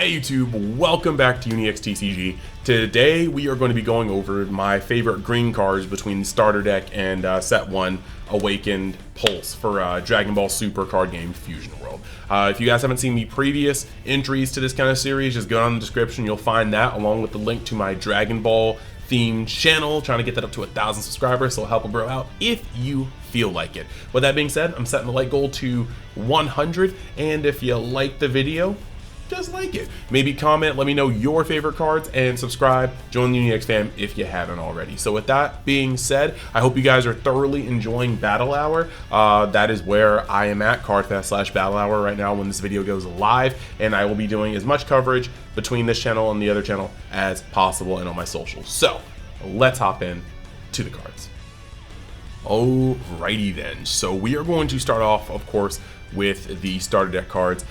Hey YouTube, welcome back to UniXTCG. Today we are going to be going over my favorite green cards between the starter deck and set 1 Awakened Pulse for Dragon Ball Super card game Fusion World. If you guys haven't seen the previous entries to this kind of series, just go down in the description, you'll find that along with the link to my Dragon Ball themed channel, trying to get that up to 1,000 subscribers, so help a bro out if you feel like it. With that being said, I'm setting the like goal to 100, and if you like the video, just like it. Maybe comment, let me know your favorite cards, and subscribe, join the UniX fam if you haven't already. So with that being said, I hope you guys are thoroughly enjoying Battle Hour. That is where I am at, Cardfest/Battle Hour right now when this video goes live, and I will be doing as much coverage between this channel and the other channel as possible and on my socials. So let's hop in to the cards. Alrighty then, so we are going to start off, of course, with the starter deck cards.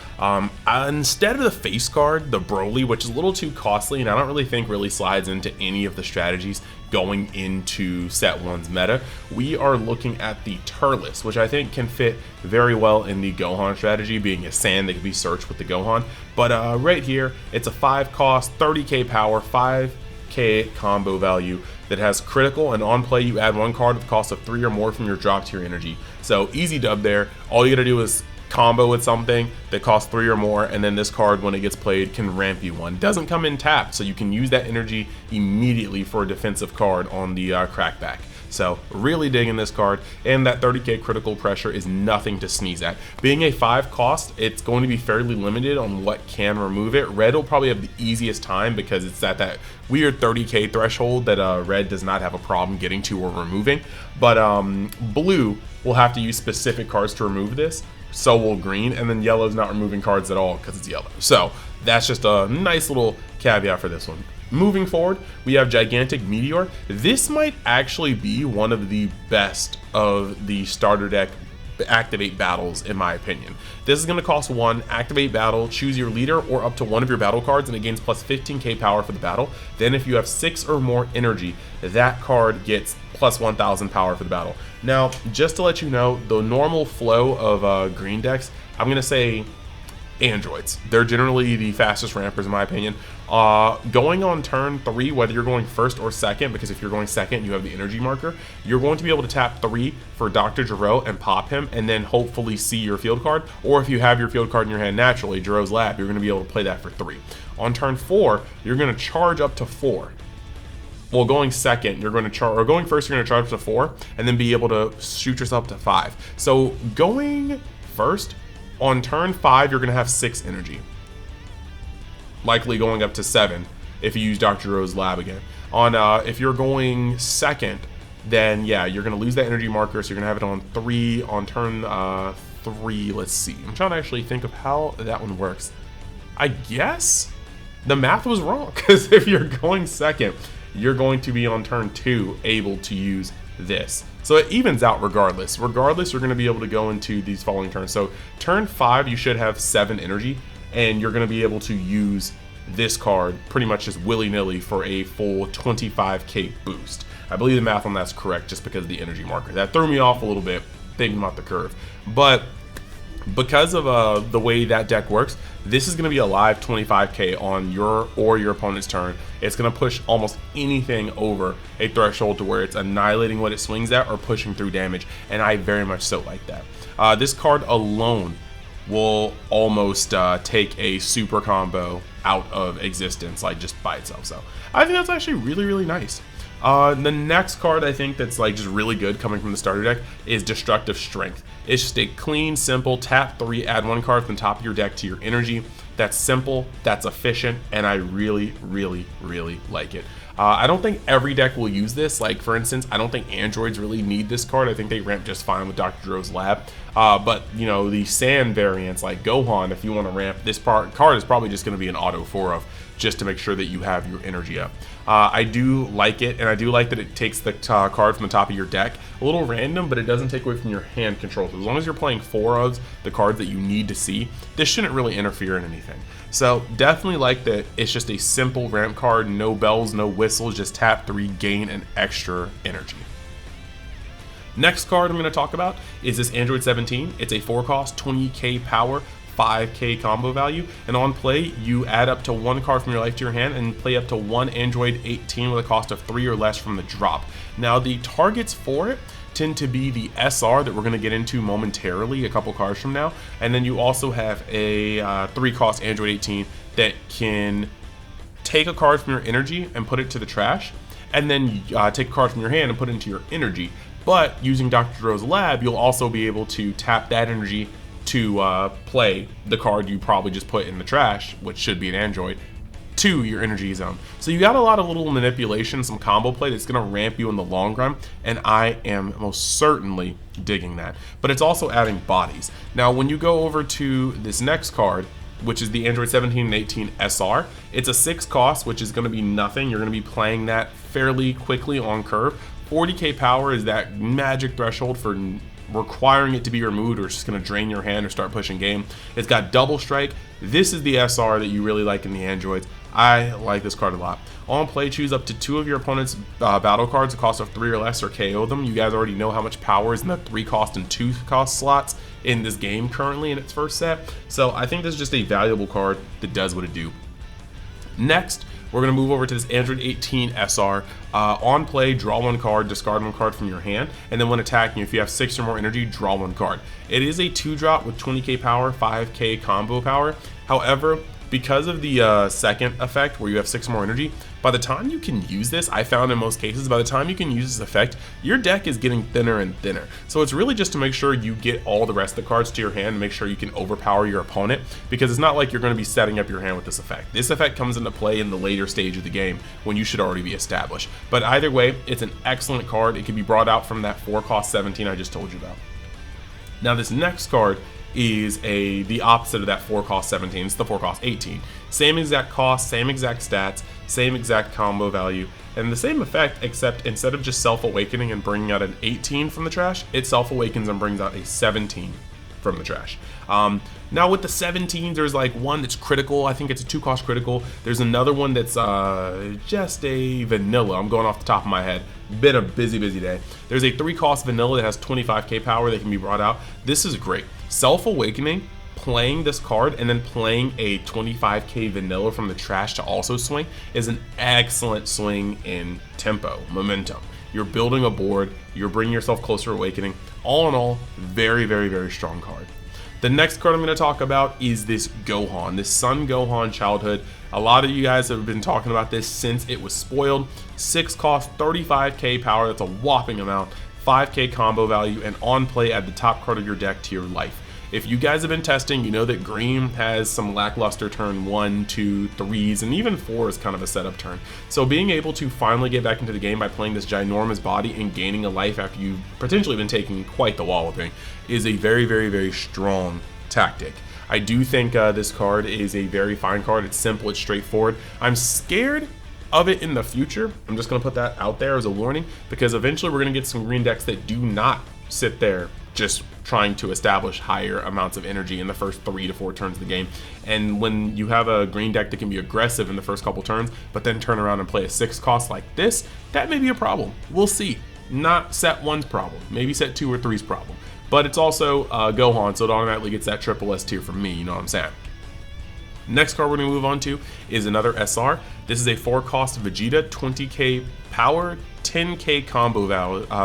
Instead of the face card, the Broly, which is a little too costly and I don't really think really slides into any of the strategies going into set 1's meta, we are looking at the Turles, which I think can fit very well in the Gohan strategy, being a sand that can be searched with the Gohan. But right here, it's a 5 cost, 30k power, 5k combo value that has critical, and on play you add 1 card with the cost of 3 or more from your drop tier energy. So easy dub there. All you gotta do is combo with something that costs 3 or more, and then this card, when it gets played, can ramp you 1. Doesn't come in tapped, so you can use that energy immediately for a defensive card on the crackback. So really digging this card, and that 30k critical pressure is nothing to sneeze at. Being a 5 cost, it's going to be fairly limited on what can remove it. Red will probably have the easiest time because it's at that weird 30k threshold that red does not have a problem getting to or removing. But blue will have to use specific cards to remove this. So will green, and then yellow's not removing cards at all because it's yellow. So that's just a nice little caveat for this one. Moving forward, we have Gigantic Meteor. This might actually be one of the best of the starter deck activate battles, in my opinion. This is going to cost 1, activate battle, choose your leader or up to 1 of your battle cards, and it gains plus 15k power for the battle. Then if you have 6 or more energy, that card gets plus 1000 power for the battle. Now, just to let you know, the normal flow of green decks, I'm going to say androids. They're generally the fastest rampers in my opinion. Going on turn 3, whether you're going first or second, because if you're going second you have the energy marker, you're going to be able to tap 3 for Dr. Gero and pop him, and then hopefully see your field card, or if you have your field card in your hand naturally, Gero's Lab, you're going to be able to play that for 3. On turn 4, you're going to charge up to 4. Well, going second, you're going to charge, or going first, you're going to charge up to 4, and then be able to shoot yourself to 5. So going first, on turn 5, you're going to have 6 energy. Likely going up to 7 if you use Dr. Gero's Lab again. On if you're going second, then yeah, you're going to lose that energy marker, so you're going to have it on 3 on turn 3. Let's see. I'm trying to actually think of how that one works. I guess the math was wrong, because if you're going second, you're going to be on turn 2 able to use this. So it evens out regardless. Regardless, you're going to be able to go into these following turns. So turn 5, you should have 7 energy, and you're going to be able to use this card pretty much just willy-nilly for a full 25k boost. I believe the math on that's correct just because of the energy marker. That threw me off a little bit thinking about the curve. But because of the way that deck works, this is going to be a live 25k on your or your opponent's turn. It's going to push almost anything over a threshold to where it's annihilating what it swings at or pushing through damage, and I very much so like that. This card alone will almost take a super combo out of existence, like just by itself. So I think that's actually really, really nice. The next card I think that's like just really good coming from the starter deck is Destructive Strength. It's just a clean, simple tap 3, add 1 card from the top of your deck to your energy. That's simple, that's efficient, and I really, really, really like it. I don't think every deck will use this. Like for instance, I don't think androids really need this card. I think they ramp just fine with Dr. Gero's Lab. But you know, the sand variants like Gohan, if you want to ramp this card is probably just going to be an auto 4 of, just to make sure that you have your energy up. I do like it, and I do like that it takes the card from the top of your deck. A little random, but it doesn't take away from your hand control. So as long as you're playing 4 of the cards that you need to see, this shouldn't really interfere in anything. So definitely like that it's just a simple ramp card, no bells, no whistles, just tap 3, gain an extra energy. Next card I'm going to talk about is this Android 17. It's a 4 cost, 20k power, 5k combo value, and on play you add up to 1 card from your life to your hand and play up to 1 Android 18 with a cost of 3 or less from the drop. Now the targets for it tend to be the SR that we're going to get into momentarily a couple cards from now, and then you also have a 3 cost Android 18 that can take a card from your energy and put it to the trash, and then take a card from your hand and put it into your energy. But using Dr. Gero's lab, you'll also be able to tap that energy to play the card you probably just put in the trash, which should be an Android, to your energy zone. So you got a lot of little manipulation, some combo play that's going to ramp you in the long run, and I am most certainly digging that. But it's also adding bodies. Now when you go over to this next card, which is the Android 17 and 18 SR, it's a 6 cost, which is going to be nothing. You're going to be playing that fairly quickly on curve. 40k power is that magic threshold for requiring it to be removed, or it's just going to drain your hand or start pushing game. It's got double strike. This is the SR that you really like in the Androids. I like this card a lot. On play, choose up to 2 of your opponent's battle cards, a cost of 3 or less, or KO them. You guys already know how much power is in the 3 cost and 2 cost slots in this game currently in its first set. So I think this is just a valuable card that does what it do. Next, we're going to move over to this Android 18 SR. On play, draw 1 card, discard 1 card from your hand, and then when attacking, if you have 6 or more energy, draw 1 card. It is a 2-drop with 20k power, 5k combo power. However, because of the second effect where you have 6 more energy, by the time you can use this, I found in most cases, by the time you can use this effect, your deck is getting thinner and thinner. So it's really just to make sure you get all the rest of the cards to your hand and make sure you can overpower your opponent, because it's not like you're going to be setting up your hand with this effect. This effect comes into play in the later stage of the game when you should already be established. But either way, it's an excellent card. It can be brought out from that 4 cost 17 I just told you about. Now this next card is the opposite of that 4 cost 17. It's the 4 cost 18. Same exact cost, same exact stats, same exact combo value, and the same effect, except instead of just self-awakening and bringing out an 18 from the trash, it self-awakens and brings out a 17 from the trash. Now with the 17s, there's like one that's critical. I think it's a 2 cost critical. There's another one that's just a vanilla. I'm going off the top of my head. Been a busy day. There's a 3 cost vanilla that has 25k power that can be brought out. This is great. Self-awakening, playing this card, and then playing a 25k vanilla from the trash to also swing is an excellent swing in tempo, momentum. You're building a board, you're bringing yourself closer to awakening. All in all, very strong card. The next card I'm going to talk about is this Gohan, this Son Gohan childhood. A lot of you guys have been talking about this since it was spoiled. 6 cost, 35k power, that's a whopping amount, 5k combo value, and on play add the top card of your deck to your life. If you guys have been testing, you know that green has some lackluster turn 1, 2, 3s, and even 4 is kind of a setup turn. So being able to finally get back into the game by playing this ginormous body and gaining a life after you've potentially been taking quite the walloping is a very strong tactic. I do think this card is a very fine card. It's simple, it's straightforward. I'm scared of it in the future. I'm just going to put that out there as a warning, because eventually we're going to get some green decks that do not sit there just trying to establish higher amounts of energy in the first 3 to 4 turns of the game. And when you have a green deck that can be aggressive in the first couple turns, but then turn around and play a 6 cost like this, that may be a problem. We'll see. Not set 1's problem, maybe set 2 or 3's problem. But it's also Gohan, so it automatically gets that triple S tier from me, you know what I'm saying? Next card we're going to move on to is another SR. This is a 4 cost Vegeta, 20k power, 10k combo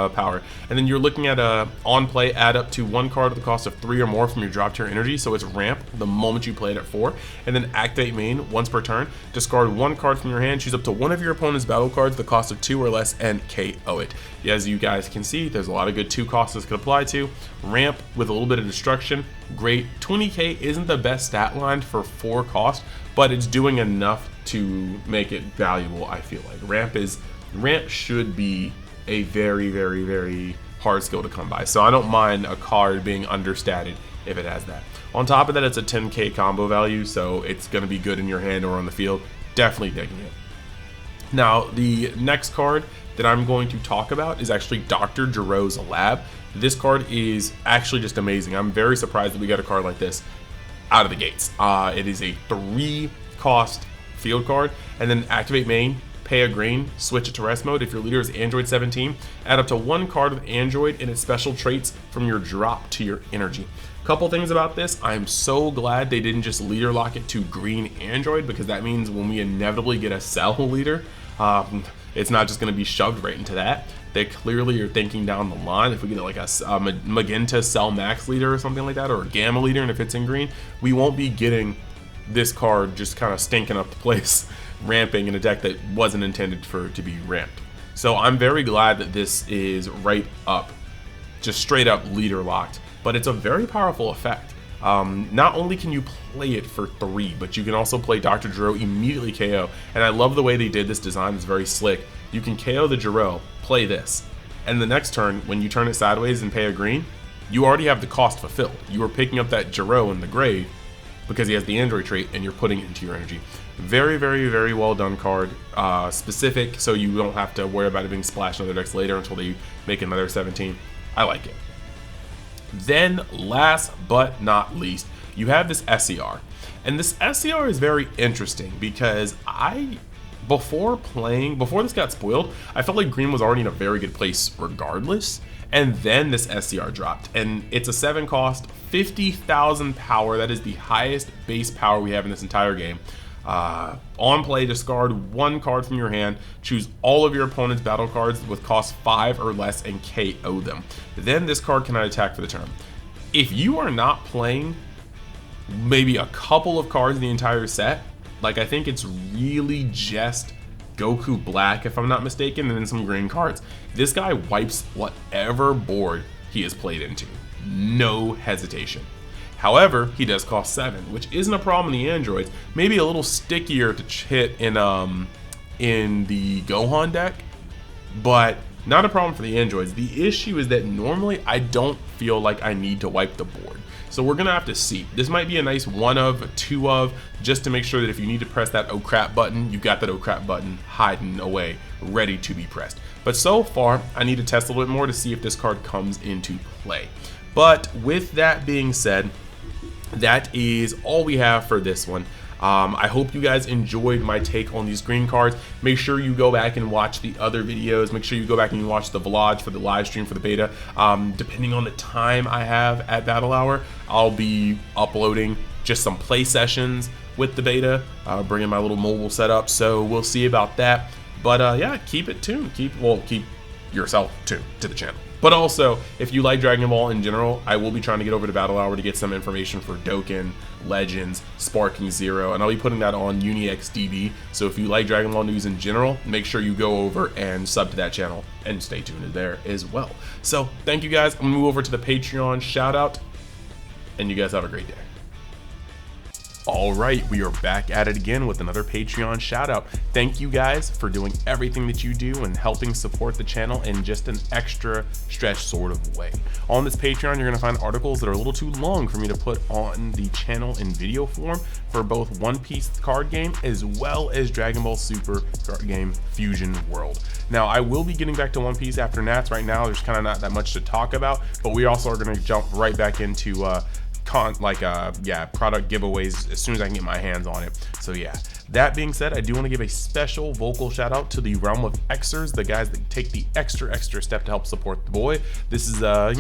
power, and then you're looking at on play, add up to 1 card at the cost of 3 or more from your drop tier energy, so it's ramp the moment you play it at 4, and then activate main once per turn. Discard 1 card from your hand, choose up to 1 of your opponent's battle cards, the cost of 2 or less, and KO it. As you guys can see, there's a lot of good 2 costs this could apply to. Ramp with a little bit of destruction, great. 20k isn't the best stat line for 4 cost, but it's doing enough to make it valuable, I feel like. Ramp should be a very hard skill to come by, so I don't mind a card being understated if it has that. On top of that, it's a 10k combo value, so it's going to be good in your hand or on the field. Definitely digging it. Now, the next card that I'm going to talk about is actually Dr. Gero's Lab. This card is actually just amazing. I'm very surprised that we got a card like this out of the gates. It is a 3 cost field card, and then activate main, pay a green, switch it to rest mode. If your leader is Android 17, add up to 1 card with Android and its special traits from your drop to your energy. Couple things about this, I'm so glad they didn't just leader lock it to green Android, because that means when we inevitably get a Cell leader, it's not just going to be shoved right into that. They clearly are thinking down the line. If we get like a Magenta Cell Max leader or something like that, or a Gamma leader, and if it's in green, we won't be getting this card just kind of stinking up the place, ramping in a deck that wasn't intended for it to be ramped. So I'm very glad that this is right up, just straight up leader locked. But it's a very powerful effect. Not only can you play it for 3, but you can also play Dr. Gero, immediately KO. And I love the way they did this design, it's very slick. You can KO the Gero, play this, and the next turn, when you turn it sideways and pay a green, you already have the cost fulfilled. You are picking up that Gero in the grave because he has the Android trait, and you're putting it into your energy. Very, very, very well done card. Specific, so you don't have to worry about it being splashed in other decks later until they make another 17. I like it. Then last but not least, you have this SCR. And this SCR is very interesting because before this got spoiled, I felt like green was already in a very good place regardless. And then this SCR dropped, and it's a 7 cost, 50,000 power. That is the highest base power we have in this entire game. On play, discard 1 card from your hand, choose all of your opponent's battle cards with cost 5 or less and KO them. Then this card cannot attack for the turn. If you are not playing maybe a couple of cards in the entire set, like I think it's really just Goku Black if I'm not mistaken, and then some green cards, this guy wipes whatever board he is played into. No hesitation. However, he does cost 7, which isn't a problem in the Androids. Maybe a little stickier to hit in the Gohan deck, but not a problem for the Androids. The issue is that normally I don't feel like I need to wipe the board. So we're gonna have to see. This might be a nice 1 of, 2 of, just to make sure that if you need to press that oh crap button, you got that oh crap button hiding away, ready to be pressed. But so far, I need to test a little bit more to see if this card comes into play. But with that being said, that is all we have for this one. I hope you guys enjoyed my take on these green cards. Make sure you go back and watch the other videos. Make sure you go back and watch the vlog for the live stream for the beta. Depending on the time I have at Battle Hour, I'll be uploading just some play sessions with the beta, bringing my little mobile setup. So we'll see about that. But yeah, keep it tuned. Keep yourself tuned to the channel. But also, if you like Dragon Ball in general, I will be trying to get over to Battle Hour to get some information for Dokkan, Legends, Sparking Zero, and I'll be putting that on UniXDB. So if you like Dragon Ball news in general, make sure you go over and sub to that channel and stay tuned there as well. So thank you guys. I'm gonna move over to the Patreon shout out, and you guys have a great day. Alright, we are back at it again with another Patreon shout out. Thank you guys for doing everything that you do and helping support the channel in just an extra stretch sort of way. On this Patreon, you're going to find articles that are a little too long for me to put on the channel in video form for both One Piece card game as well as Dragon Ball Super card game Fusion World. Now, I will be getting back to One Piece after Nats. Right now, there's kind of not that much to talk about, but we also are going to jump right back into product giveaways as soon as I can get my hands on it. So yeah, that being said, I do want to give a special vocal shout out to the realm of Xers, the guys that take the extra step to help support the boy. This is the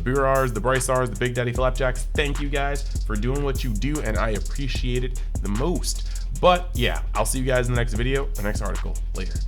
Burars, the Brycars, the Big Daddy Flapjacks. Thank you guys for doing what you do, and I appreciate it the most. But yeah, I'll see you guys in the next video or next article later.